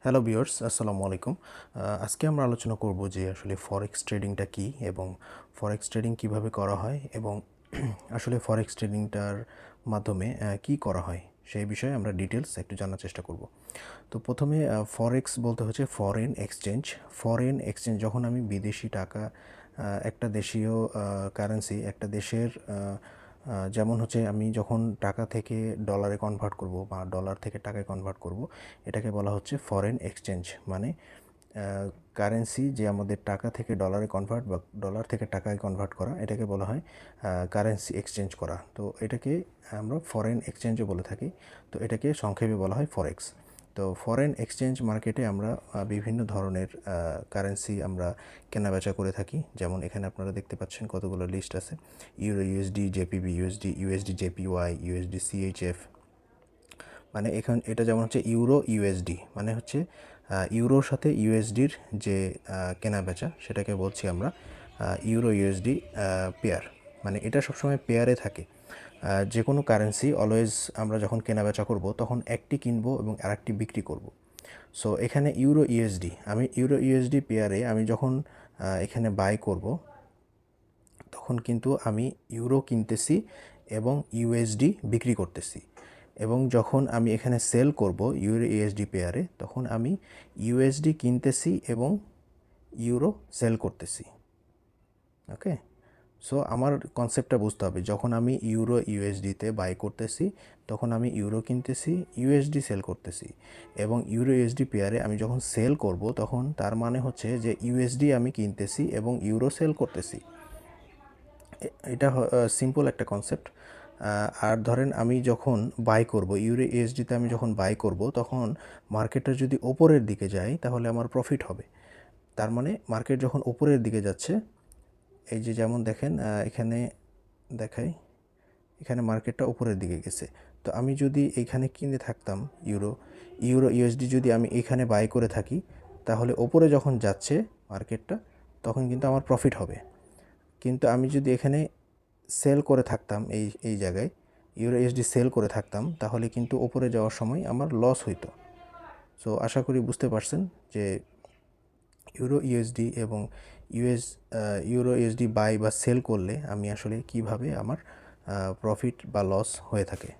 Hello viewers, আসসালামু আলাইকুম। আজকে আমরা আলোচনা করব যে আসলে ফরেক্স ট্রেডিংটা কী এবং ফরেক্স ট্রেডিং কিভাবে করা হয় এবং আসলে ফরেক্স ট্রেডিংটার মাধ্যমে কি করা হয় সেই বিষয়ে আমরা ডিটেলস একটু জানার চেষ্টা করব। তো প্রথমে ফরেক্স বলতে হচ্ছে ফরেন এক্সচেঞ্জ। ফরেন এক্সচেঞ্জ যখন আমি বিদেশি টাকা একটা দেশীয় কারেন্সি একটা দেশের যেমন হচ্ছে আমি যখন টাকা থেকে ডলারে কনভার্ট করব বা ডলার থেকে টাকায় কনভার্ট করব, এটাকে বলা হচ্ছে ফরেন এক্সচেঞ্জ। মানে কারেন্সি যে আমাদের টাকা থেকে ডলারে কনভার্ট বা ডলার থেকে টাকায় কনভার্ট করা, এটাকে বলা হয় কারেন্সি এক্সচেঞ্জ করা। তো এটাকে আমরা ফরেন এক্সচেঞ্জও বলে থাকি। তো এটাকে সংক্ষেপে বলা হয় ফরেক্স। তো ফরেন এক্সচেঞ্জ মার্কেটে আমরা বিভিন্ন ধরনের কারেন্সি আমরা কেনাবেচা করে থাকি। যেমন এখানে আপনারা দেখতে পাচ্ছেন কতগুলো লিস্ট আছে: euro USD, JPB USD, USD JPY, USD CHF. মানে এটা যেমন হচ্ছে ইউরো ইউএসডি, মানে হচ্ছে ইউরোর সাথে ইউএসডির যে কেনাবেচা, সেটাকে বলছি আমরা ইউরো ইউএসডি পেয়ার। মানে এটা সবসময় পেয়ারে থাকে। যে কোনো কারেন্সি অলওয়েজ আমরা যখন কেনাবেচা করব তখন একটি কিনবো এবং আরেকটি বিক্রি করব। সো এখানে ইউরো ইউএসডি, আমি ইউরো ইউএসডি পেয়ারে আমি যখন এখানে বাই করব, তখন কিন্তু আমি ইউরো কিনতেছি এবং ইউএসডি বিক্রি করতেছি। এবং যখন আমি এখানে সেল করব ইউরো ইউএসডি পেয়ারে, তখন আমি ইউএসডি কিনতেছি এবং ইউরো সেল করতেছি। ওকে, সো আমার কনসেপ্টটা বুঝতে হবে। যখন আমি ইউরো ইউএসডিতে বাই করতেছি, তখন আমি ইউরো কিনতেছি, ইউএসডি সেল করতেছি। এবং ইউরো ইউএসডি পেয়ারে আমি যখন সেল করব, তখন তার মানে হচ্ছে যে ইউএসডি আমি কিনতেছি এবং ইউরো সেল করতেছি। এটা সিম্পল একটা কনসেপ্ট। আর ধরেন আমি যখন বাই করব ইউরো ইউএসডিতে, আমি যখন বাই করব, তখন মার্কেটটা যদি ওপরের দিকে যায় তাহলে আমার প্রফিট হবে। তার মানে মার্কেট যখন ওপরের দিকে যাচ্ছে, এই যে যেমন দেখেন এখানে দেখাই, এখানে মার্কেটটা উপরের দিকে গেছে। তো আমি যদি এইখানে কিনে থাকতাম ইউরো ইউএসডি, যদি আমি এইখানে বাই করে থাকি, তাহলে ওপরে যখন যাচ্ছে মার্কেটটা, তখন কিন্তু আমার প্রফিট হবে। কিন্তু আমি যদি এখানে সেল করে থাকতাম, এই জায়গায় ইউরো ইউএসডি সেল করে থাকতাম, তাহলে কিন্তু ওপরে যাওয়ার সময় আমার লস হইতো। সো আশা করি বুঝতে পারছেন যে ইউরো ইউএসডি এবং ইউরো ইউএসডি বাই বা সেল করলে আমি আসলে কিভাবে আমার প্রফিট বা লস হয়ে থাকে।